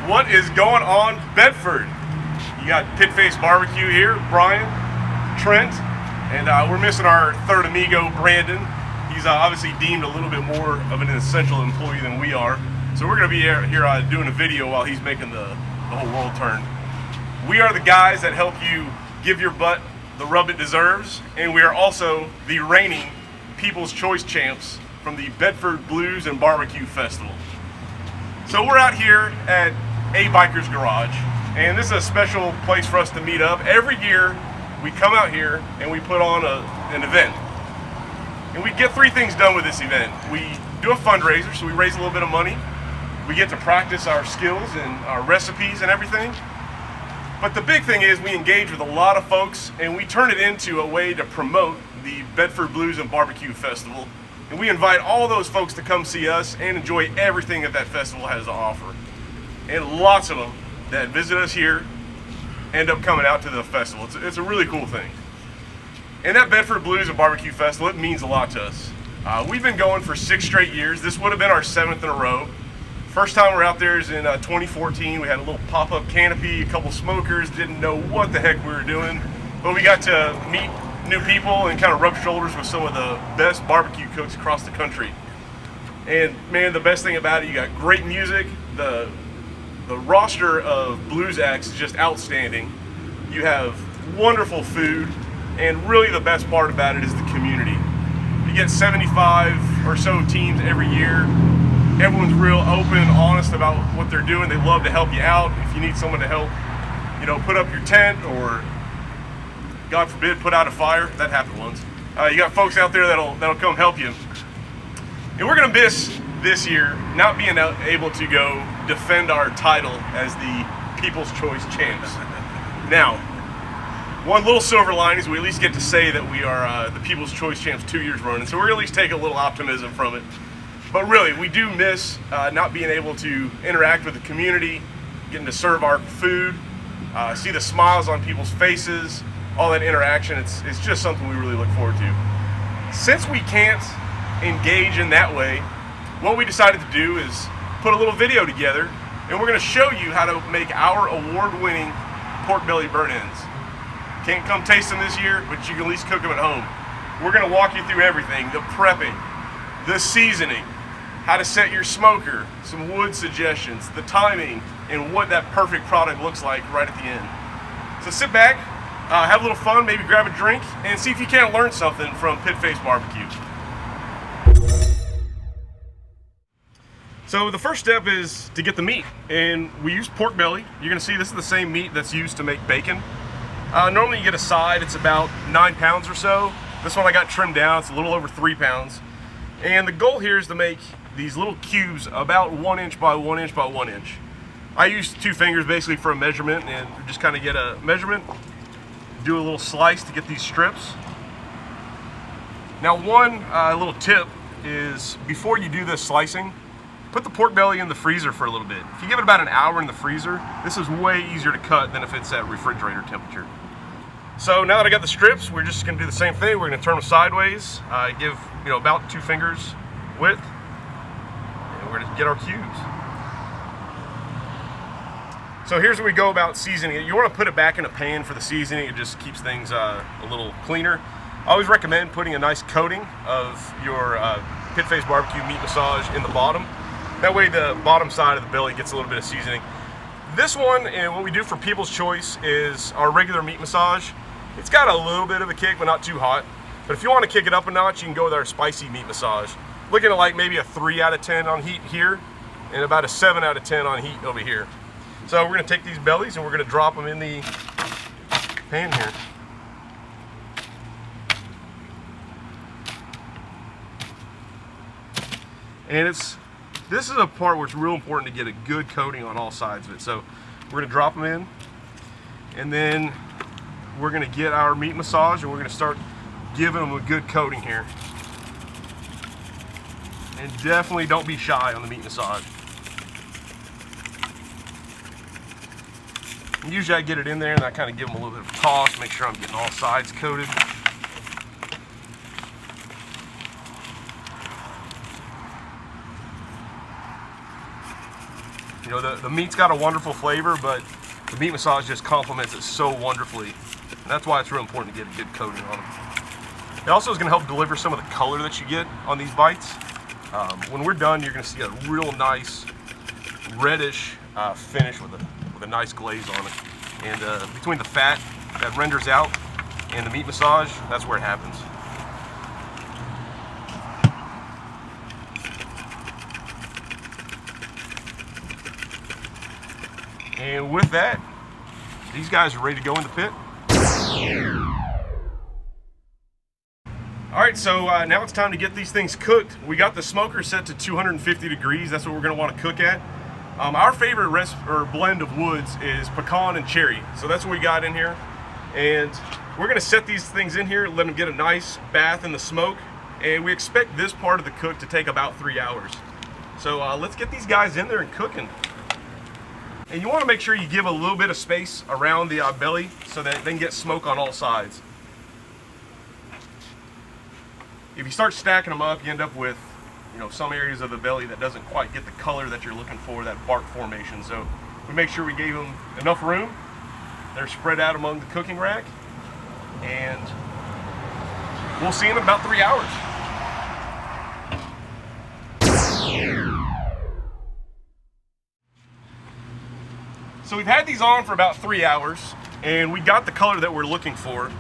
What is going on, Bedford? You got Pitfaced BBQ here, Brian, Trent, and we're missing our third amigo, Brandon. He's obviously deemed a little bit more of an essential employee than we are. So we're going to be here doing a video while he's making the whole world turn. We are the guys that help you give your butt the rub it deserves, and we are also the reigning People's Choice champs from the Bedford Blues and Barbecue Festival. So we're out here at A Biker's Garage, and this is a special place for us to meet up. Every year we come out here and we put on an event. And we get three things done with this event. We do a fundraiser, so we raise a little bit of money. We get to practice our skills and our recipes and everything. But the big thing is we engage with a lot of folks, and we turn it into a way to promote the Bedford Blues and Barbecue Festival. And we invite all those folks to come see us and enjoy everything that festival has to offer. And lots of them that visit us here end up coming out to the festival. It's a really cool thing. And that Bedford Blues and Barbecue Festival, it means a lot to us. We've been going for 6 straight years. This would have been our 7th in a row. First time we're out there is in 2014. We had a little pop-up canopy, a couple smokers, didn't know what the heck we were doing. But we got to meet new people and kind of rub shoulders with some of the best barbecue cooks across the country. And man, the best thing about it, you got great music. The roster of blues acts is just outstanding. You have wonderful food, and really the best part about it is the community. You get 75 or so teams every year. Everyone's real open and honest about what they're doing. They love to help you out. If you need someone to help, put up your tent, or God forbid, put out a fire. That happened once. You got folks out there that'll come help you. And we're gonna miss this year not being able to go defend our title as the People's Choice champs. Now, one little silver lining is we at least get to say that we are the People's Choice champs 2 years running. So we're gonna at least take a little optimism from it. But really, we do miss not being able to interact with the community, getting to serve our food, see the smiles on people's faces, all that interaction. It's just something we really look forward to. Since we can't engage in that way, what we decided to do is put a little video together, and we're going to show you how to make our award-winning pork belly burnt ends. Can't come taste them this year, but you can at least cook them at home. We're going to walk you through everything: the prepping, the seasoning, how to set your smoker, some wood suggestions, the timing, and what that perfect product looks like right at the end. So sit back, have a little fun, maybe grab a drink, and see if you can't learn something from Pitfaced BBQ. So the first step is to get the meat, and we use pork belly. You're gonna see this is the same meat that's used to make bacon. Normally you get a side, it's about 9 pounds or so. This one I got trimmed down, it's a little over 3 pounds. And the goal here is to make these little cubes about 1 inch by 1 inch by 1 inch. I use 2 fingers basically for a measurement, and just kind of get a measurement, do a little slice to get these strips. Now one little tip is, before you do this slicing, put the pork belly in the freezer for a little bit. If you give it about an hour in the freezer, this is way easier to cut than if it's at refrigerator temperature. So now that I got the strips, we're just gonna do the same thing. We're gonna turn them sideways, give about 2 fingers width, and we're gonna get our cubes. So here's where we go about seasoning it. You wanna put it back in a pan for the seasoning. It just keeps things a little cleaner. I always recommend putting a nice coating of your Pitfaced BBQ meat massage in the bottom. That way the bottom side of the belly gets a little bit of seasoning. This one, and what we do for People's Choice, is our regular meat massage. It's got a little bit of a kick, but not too hot. But if you want to kick it up a notch, you can go with our spicy meat massage. Looking at like maybe a 3 out of 10 on heat here, and about a 7 out of 10 on heat over here. So we're going to take these bellies and we're going to drop them in the pan here. And this is a part where it's real important to get a good coating on all sides of it. So we're gonna drop them in, and then we're gonna get our meat massage, and we're gonna start giving them a good coating here. And definitely don't be shy on the meat massage. And usually I get it in there and I kind of give them a little bit of a toss, make sure I'm getting all sides coated. You know, the meat's got a wonderful flavor, but the meat massage just complements it so wonderfully. And that's why it's real important to get a good coating on them. It also is going to help deliver some of the color that you get on these bites. When we're done, you're going to see a real nice reddish finish with a nice glaze on it. And between the fat that renders out and the meat massage, that's where it happens. And with that, these guys are ready to go in the pit. All right, so now it's time to get these things cooked. We got the smoker set to 250 degrees. That's what we're gonna wanna cook at. Our favorite blend of woods is pecan and cherry. So that's what we got in here. And we're gonna set these things in here, let them get a nice bath in the smoke. And we expect this part of the cook to take about 3 hours. So let's get these guys in there and cooking. And you want to make sure you give a little bit of space around the belly so that they can get smoke on all sides. If you start stacking them up, you end up with, you know, some areas of the belly that doesn't quite get the color that you're looking for, that bark formation. So we make sure we gave them enough room. They're spread out among the cooking rack, and we'll see them in about 3 hours. So we've had these on for about 3 hours, and we got the color that we're looking for.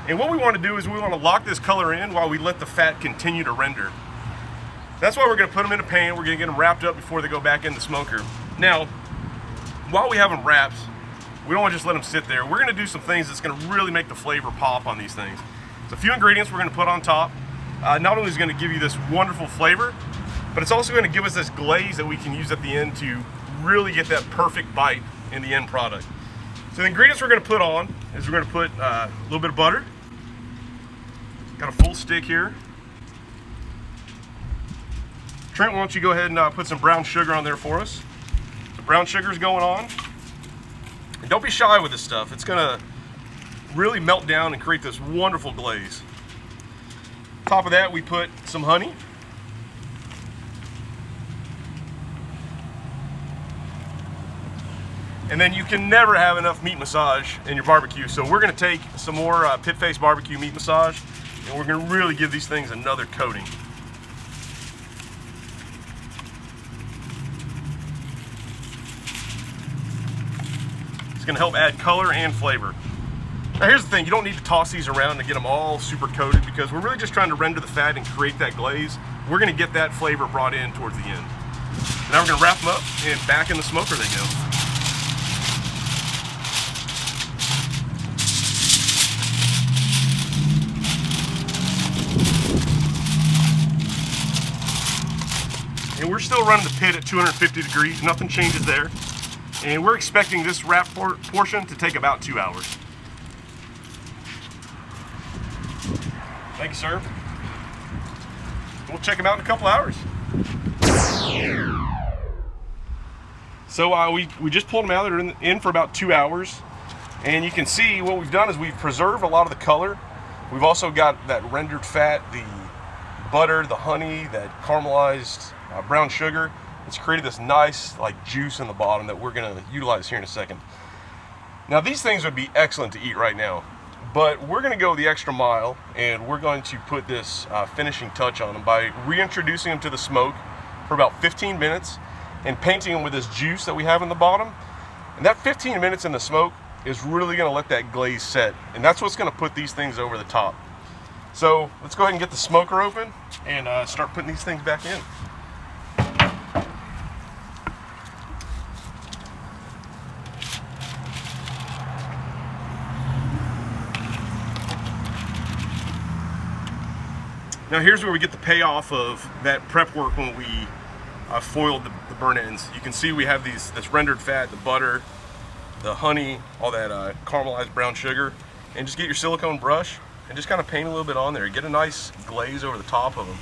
And what we want to do is we want to lock this color in while we let the fat continue to render. That's why we're going to put them in a pan. We're going to get them wrapped up before they go back in the smoker. Now, while we have them wrapped, we don't want to just let them sit there. We're going to do some things that's going to really make the flavor pop on these things. There's a few ingredients we're going to put on top. Not only is it going to give you this wonderful flavor, but it's also going to give us this glaze that we can use at the end to really get that perfect bite in the end product. So the ingredients we're going to put on is we're going to put a little bit of butter. Got a full stick here. Trent, why don't you go ahead and put some brown sugar on there for us. The brown sugar is going on. And don't be shy with this stuff. It's going to really melt down and create this wonderful glaze. Top of that, we put some honey. And then you can never have enough meat massage in your barbecue. So we're going to take some more Pitfaced BBQ meat massage, and we're going to really give these things another coating. It's going to help add color and flavor. Now here's the thing, you don't need to toss these around to get them all super coated, because we're really just trying to render the fat and create that glaze. We're going to get that flavor brought in towards the end. Now we're going to wrap them up, and back in the smoker they go. And we're still running the pit at 250 degrees, nothing changes there. And we're expecting this wrap portion to take about 2 hours. Thank you, sir. We'll check them out in a couple hours. So we just pulled them out. They're in for about 2 hours. And you can see what we've done is we've preserved a lot of the color. We've also got that rendered fat, the butter, the honey, that caramelized brown sugar. It's created this nice like juice in the bottom that we're going to utilize here in a second. Now these things would be excellent to eat right now, but we're going to go the extra mile, and we're going to put this finishing touch on them by reintroducing them to the smoke for about 15 minutes and painting them with this juice that we have in the bottom. And that 15 minutes in the smoke is really going to let that glaze set, and that's what's going to put these things over the top. So let's go ahead and get the smoker open and start putting these things back in. Now here's where we get the payoff of that prep work when we foiled the burn ends. You can see we have this rendered fat, the butter, the honey, all that caramelized brown sugar, and just get your silicone brush and just kind of paint a little bit on there. Get a nice glaze over the top of them.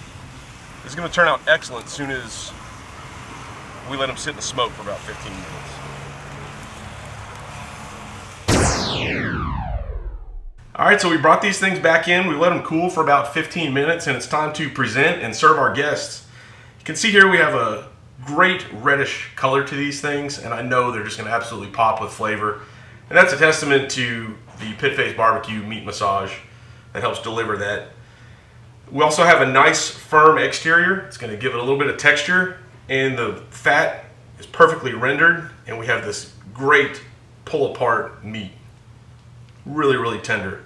This is going to turn out excellent as soon as we let them sit in the smoke for about 15 minutes. All right, so we brought these things back in. We let them cool for about 15 minutes, and it's time to present and serve our guests. You can see here we have a great reddish color to these things, and I know they're just going to absolutely pop with flavor. And that's a testament to the Pitfaced BBQ meat massage that helps deliver that. We also have a nice firm exterior. It's going to give it a little bit of texture, and the fat is perfectly rendered, and we have this great pull apart meat. Really, really tender.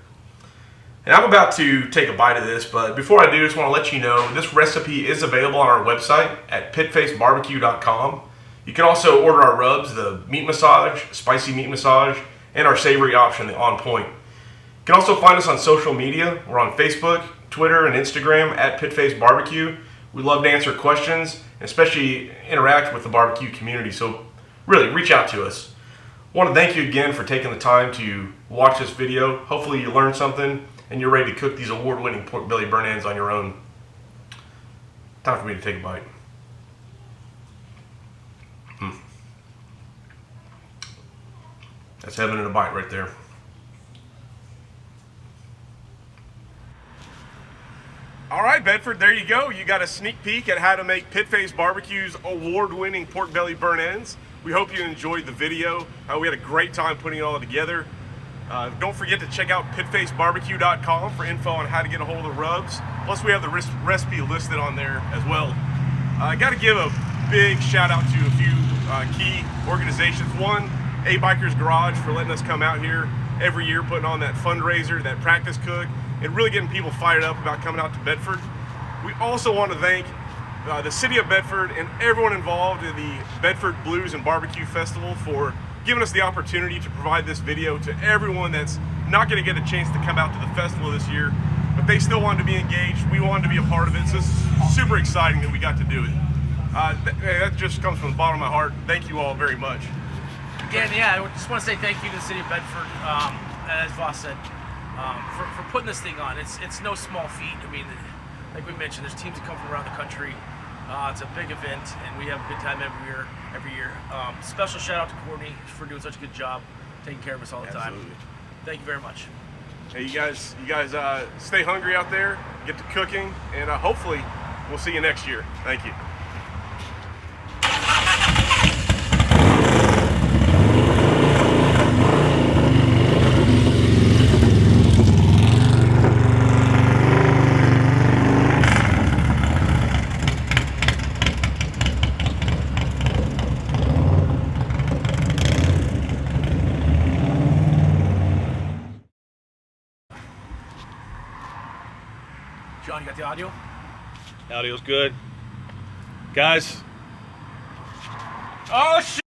And I'm about to take a bite of this, but before I do, I just want to let you know this recipe is available on our website at pitfacedbbq.com. You can also order our rubs, the meat massage, spicy meat massage, and our savory option, the On Point. You can also find us on social media. We're on Facebook, Twitter, and Instagram at Pitfaced BBQ. We love to answer questions, and especially interact with the barbecue community, so really reach out to us. I want to thank you again for taking the time to watch this video. Hopefully you learned something and you're ready to cook these award-winning pork belly burnt ends on your own. Time for me to take a bite. That's heaven in a bite right there. All right, Bedford, there you go. You got a sneak peek at how to make Pitfaced BBQ's award-winning pork belly burnt ends. We hope you enjoyed the video. We had a great time putting it all together. Don't forget to check out pitfacedbbq.com for info on how to get a hold of the rubs. Plus, we have the recipe listed on there as well. I got to give a big shout out to a few key organizations. One, A Bikers Garage for letting us come out here every year, putting on that fundraiser, that practice cook, and really getting people fired up about coming out to Bedford. We also want to thank the city of Bedford and everyone involved in the Bedford Blues and Barbecue Festival for giving us the opportunity to provide this video to everyone that's not going to get a chance to come out to the festival this year, but they still wanted to be engaged. We wanted to be a part of it, so it's super exciting that we got to do it. That just comes from the bottom of my heart. Thank you all very much. Again, yeah, I just want to say thank you to the city of Bedford, as Voss said, for putting this thing on. It's no small feat. I mean, like we mentioned, there's teams that come from around the country. It's a big event, and we have a good time every year. Special shout out to Courtney for doing such a good job, taking care of us all the Absolutely. time. Thank you very much. Hey, you guys stay hungry out there, get to cooking, and hopefully we'll see you next year. Thank you. John, you got the audio? Audio's good. Guys. Oh, shit!